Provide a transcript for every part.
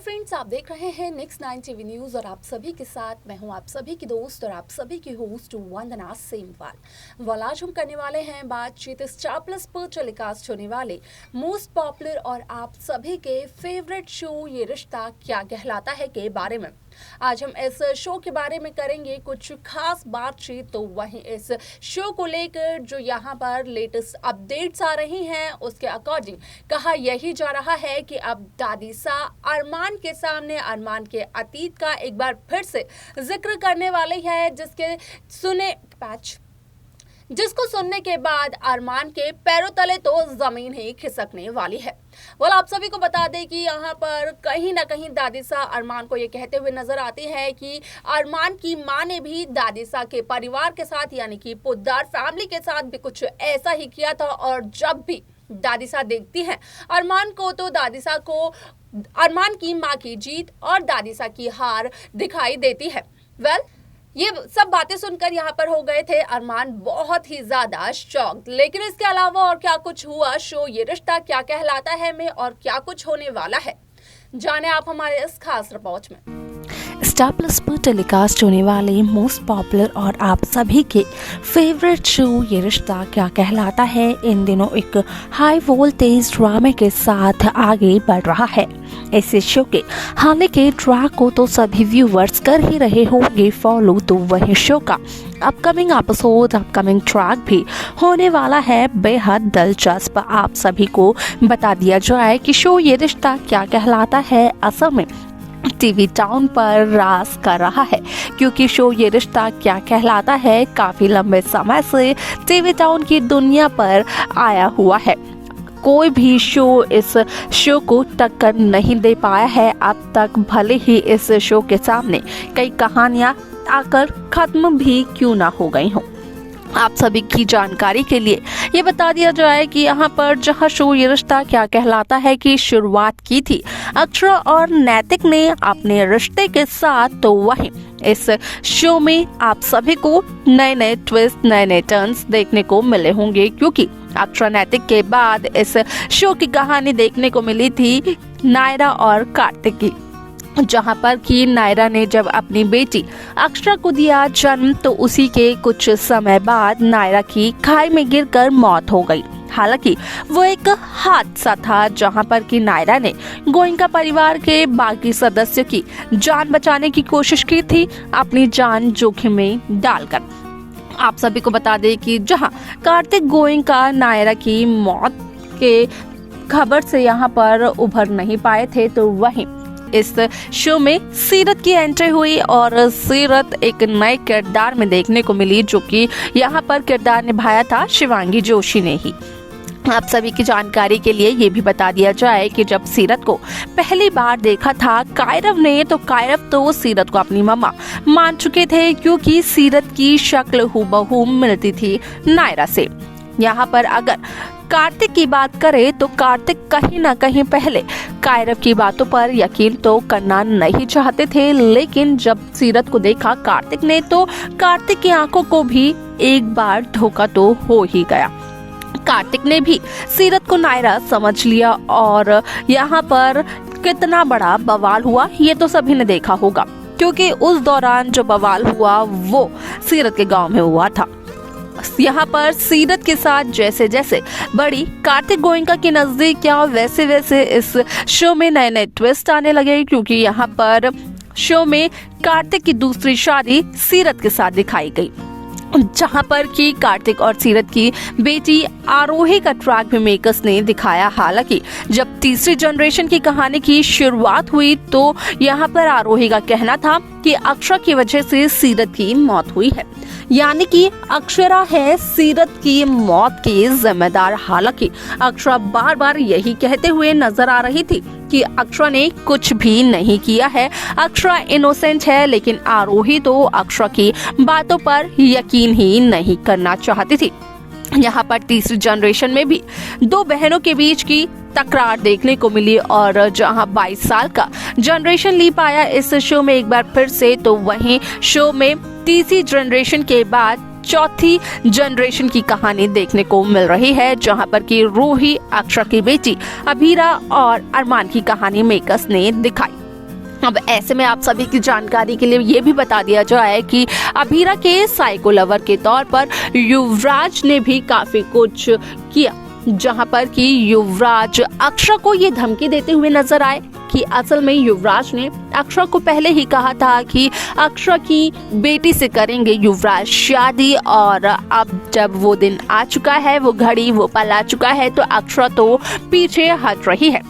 Friends, आप देख रहे हैं नेक्स्ट 9 टीवी न्यूज़ और आप सभी के साथ मैं हूं आप सभी की दोस्त और आप सभी की होस्ट वंदना सेमवाल। आज हम करने वाले हैं बातचीत स्टार प्लस पर टेलीकास्ट होने वाले मोस्ट पॉपुलर और आप सभी के फेवरेट शो ये रिश्ता क्या कहलाता है के बारे में। आज हम इस शो के बारे में करेंगे कुछ खास बातचीत। तो वहीं इस शो को लेकर जो यहाँ पर लेटेस्ट अपडेट्स आ रही हैं उसके अकॉर्डिंग कहा यही जा रहा है कि अब दादीसा अरमान के सामने अरमान के अतीत का एक बार फिर से जिक्र करने वाली है, जिसको सुनने के बाद अरमान के पैरों तले तो जमीन ही खिसकने वाली है। आप सभी को बता दें कि यहाँ पर कहीं ना कहीं दादीसा अरमान को ये कहते हुए नजर आती है कि अरमान की मां ने भी दादीसा के परिवार के साथ यानी कि पोद्दार फैमिली के साथ भी कुछ ऐसा ही किया था। और जब भी दादीसा देखती है अरमान को तो दादीसा को अरमान की मां की जीत और दादीसा की हार दिखाई देती है। ये सब बातें सुनकर यहाँ पर हो गए थे अरमान बहुत ही ज्यादा शॉक्ड। लेकिन इसके अलावा और क्या कुछ हुआ शो ये रिश्ता क्या कहलाता है में और क्या कुछ होने वाला है, जाने आप हमारे इस खास रिपोर्ट में। स्टार प्लस पर टेलीकास्ट होने वाले मोस्ट पॉपुलर और आप सभी के फेवरेट शो ये रिश्ता क्या कहलाता है इन दिनों एक हाई वोल्टेज ड्रामे के साथ आगे बढ़ रहा है। ऐसे शो के हाल के ट्रैक को तो सभी व्यूवर्स कर ही रहे होंगे फॉलो, तो वही शो का अपकमिंग एपिसोड अपकमिंग ट्रैक भी होने वाला है बेहद दिलचस्प। आप सभी को बता दिया जाए कि शो ये रिश्ता क्या कहलाता है असल में टीवी टाउन पर राज कर रहा है, क्योंकि शो ये रिश्ता क्या कहलाता है काफी लंबे समय से टीवी टाउन की दुनिया पर आया हुआ है। कोई भी शो इस शो को टक्कर नहीं दे पाया है अब तक, भले ही इस शो के सामने कई कहानियां आकर खत्म भी क्यों ना हो गई हों। आप सभी की जानकारी के लिए ये बता दिया जाए कि यहाँ पर जहाँ शो ये रिश्ता क्या कहलाता है की शुरुआत की थी अक्षरा और नैतिक ने अपने रिश्ते के साथ, तो वहीं इस शो में आप सभी को नए नए ट्विस्ट नए नए टर्न्स देखने को मिले होंगे, क्योंकि अक्षरा नैतिक के बाद इस शो की कहानी देखने को मिली थी नायरा और कार्तिक की, जहां पर कि नायरा ने जब अपनी बेटी अक्षरा को दिया जन्म तो उसी के कुछ समय बाद नायरा की खाई में गिरकर मौत हो गई। हालांकि वो एक हादसा था जहां पर कि नायरा ने गोयनका परिवार के बाकी सदस्यों की जान बचाने की कोशिश की थी अपनी जान जोखिम में डालकर। आप सभी को बता दें कि जहां कार्तिक गोयनका नायरा की मौत के खबर से यहाँ पर उभर नहीं पाए थे, तो वहीं इस शो में सीरत की एंट्री हुई और सीरत एक नए किरदार में देखने को मिली, जो कि यहाँ पर किरदार निभाया था शिवांगी जोशी ने ही। आप सभी की जानकारी के लिए ये भी बता दिया जाए कि जब सीरत को पहली बार देखा था कायरव ने, तो कायरव तो सीरत को अपनी मम्मा मान चुके थे, क्योंकि सीरत की शक्ल हूबहू मिलती थी नायरा से। यहाँ पर अगर कार्तिक की बात करें तो कार्तिक कहीं ना कहीं पहले कायरव की बातों पर यकीन तो करना नहीं चाहते थे, लेकिन जब सीरत को देखा कार्तिक ने तो कार्तिक की आंखों को भी एक बार धोखा तो हो ही गया। कार्तिक ने भी सीरत को नायरा समझ लिया और यहाँ पर कितना बड़ा बवाल हुआ ये तो सभी ने देखा होगा, क्योंकि उस दौरान जो बवाल हुआ वो सीरत के गांव में हुआ था। यहाँ पर सीरत के साथ जैसे जैसे बड़ी कार्तिक गोयनका के नजदीक या वैसे वैसे इस शो में नए नए ट्विस्ट आने लगे, क्योंकि यहाँ पर शो में कार्तिक की दूसरी शादी सीरत के साथ दिखाई गई, जहां पर कि कार्तिक और सीरत की बेटी आरोही का ट्रैक भी मेकर्स ने दिखाया। हालांकि जब तीसरी जनरेशन की कहानी की शुरुआत हुई तो यहाँ पर आरोही का कहना था कि अक्षरा की वजह से सीरत की मौत हुई है, यानी कि अक्षरा है सीरत की मौत की जिम्मेदार। हालांकि अक्षरा बार बार यही कहते हुए नजर आ रही थी कि अक्षरा ने कुछ भी नहीं किया है, अक्षरा इनोसेंट है, लेकिन आरोही तो अक्षरा की बातों पर यकीन ही नहीं करना चाहती थी। यहाँ पर तीसरी जनरेशन में भी दो बहनों के बीच की तकरार देखने को मिली और जहां 22 साल का जनरेशन लीप आया इस शो में एक बार फिर से, तो वहीं शो में तीसरी जनरेशन के बाद चौथी जनरेशन की कहानी देखने को मिल रही है, जहां पर कि रूही अक्षरा की बेटी अभीरा और अरमान की कहानी मेकर्स ने दिखाई। अब ऐसे में आप सभी की जानकारी के लिए ये भी बता दिया जाए कि अभीरा के साइको लवर के तौर पर युवराज ने भी काफी कुछ किया, जहां पर कि युवराज अक्षरा को ये धमकी देते हुए नजर आए कि असल में युवराज ने अक्षरा को पहले ही कहा था कि अक्षरा की बेटी से करेंगे युवराज शादी, और अब जब वो दिन आ चुका है, वो घड़ी वो पल आ चुका है, तो अक्षरा तो पीछे हट रही है।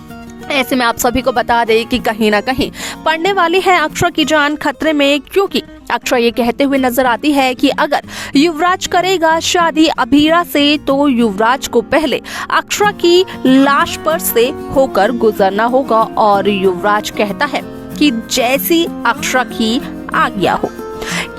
ऐसे में आप सभी को बता दें कि कहीं ना कहीं पड़ने वाली है अक्षरा की जान खतरे में, क्योंकि अक्षरा ये कहते हुए नजर आती है कि अगर युवराज करेगा शादी अभीरा से तो युवराज को पहले अक्षरा की लाश पर से होकर गुजरना होगा, और युवराज कहता है कि जैसी अक्षरा की आज्ञा हो।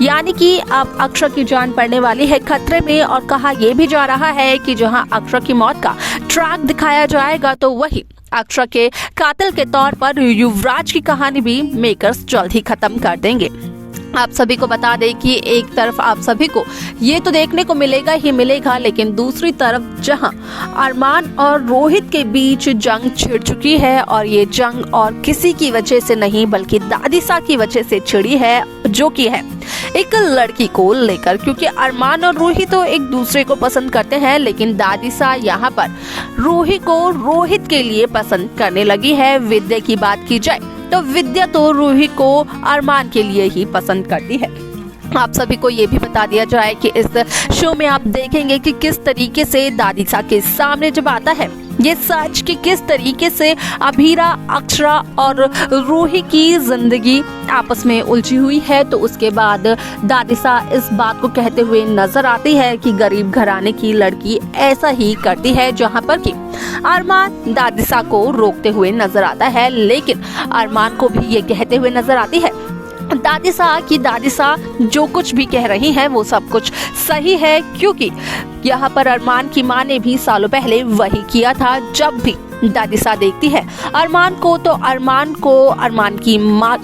यानी कि अब अक्षरा की जान पड़ने वाली है खतरे में, और कहा यह भी जा रहा है कि जहां अक्षरा की मौत का ट्रैक दिखाया जाएगा तो वही अक्षरा के कातिल के तौर पर युवराज की कहानी भी मेकर्स जल्द ही खत्म कर देंगे। आप सभी को बता दें कि एक तरफ आप सभी को ये तो देखने को मिलेगा ही मिलेगा, लेकिन दूसरी तरफ जहां अरमान और रोहित के बीच जंग छिड़ चुकी है, और ये जंग और किसी की वजह से नहीं बल्कि दादीसा की वजह से छिड़ी है, जो कि है एक लड़की को लेकर, क्योंकि अरमान और रूही तो एक दूसरे को पसंद करते हैं, लेकिन दादीसा यहाँ पर रूही को रोहित के लिए पसंद करने लगी है। विद्या की बात की जाए तो विद्या तो रूही को अरमान के लिए ही पसंद करती है। आप सभी को ये भी बता दिया जाए कि इस शो में आप देखेंगे कि किस तरीके से दादीसा के सामने जब आता है ये सच कि किस तरीके से अभीरा, अक्षरा और रूही की जिंदगी आपस में उलझी हुई है, तो उसके बाद दादीसा इस बात को कहते हुए नजर आती है कि गरीब घराने की लड़की ऐसा ही करती है, जहां पर कि अरमान दादीसा को रोकते हुए नजर आता है, लेकिन अरमान को भी ये कहते हुए नजर आती है दादीसा जो कुछ भी कह रही हैं वो सब कुछ सही है, क्योंकि यहाँ पर अरमान की माँ ने भी सालों पहले वही किया था। जब भी दादीसा देखती है अरमान को तो अरमान की माँ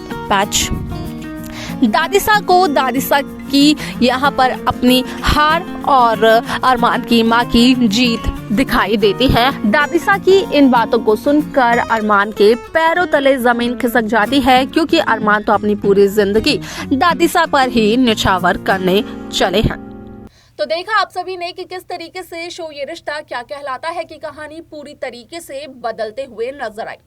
दादीसा की यहाँ पर अपनी हार और अरमान की माँ की जीत दिखाई देती है। दादीसा की इन बातों को सुनकर अरमान के पैरों तले जमीन खिसक जाती है, क्योंकि अरमान तो अपनी पूरी जिंदगी दादीसा पर ही न्यौछावर करने चले हैं। तो देखा आप सभी ने कि किस तरीके से शो ये रिश्ता क्या कहलाता है की कहानी पूरी तरीके से बदलते हुए नजर आई।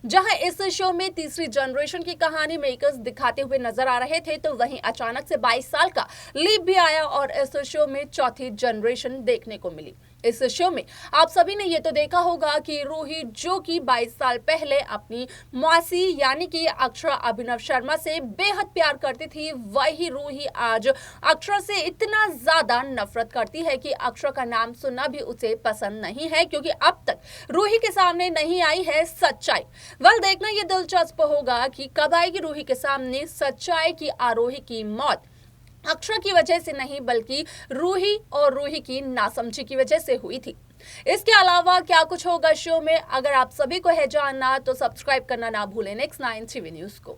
जहां इस शो में तीसरी जनरेशन की कहानी मेकर्स दिखाते हुए नजर आ रहे थे, तो वहीं अचानक से 22 साल का लीप भी आया और इस शो में चौथी जनरेशन देखने को मिली। इस शो में आप सभी ने ये तो देखा होगा कि रूही जो कि 22 साल पहले अपनी मौसी यानी कि अक्षरा अभिनव शर्मा से बेहद प्यार करती थी, वही रूही आज अक्षरा से इतना ज्यादा नफरत करती है कि अक्षरा का नाम सुनना भी उसे पसंद नहीं है, क्योंकि अब तक रूही के सामने नहीं आई है सच्चाई। वेल, देखना ये दिलचस्प होगा कि कब आएगी रूही के सामने सच्चाई की आरोही की मौत अक्षरा की वजह से नहीं बल्कि रूही और रूही की नासमझी की वजह से हुई थी। इसके अलावा क्या कुछ होगा शो में, अगर आप सभी को है जानना तो सब्सक्राइब करना ना भूलें नेक्स्ट 9 टीवी न्यूज़ को।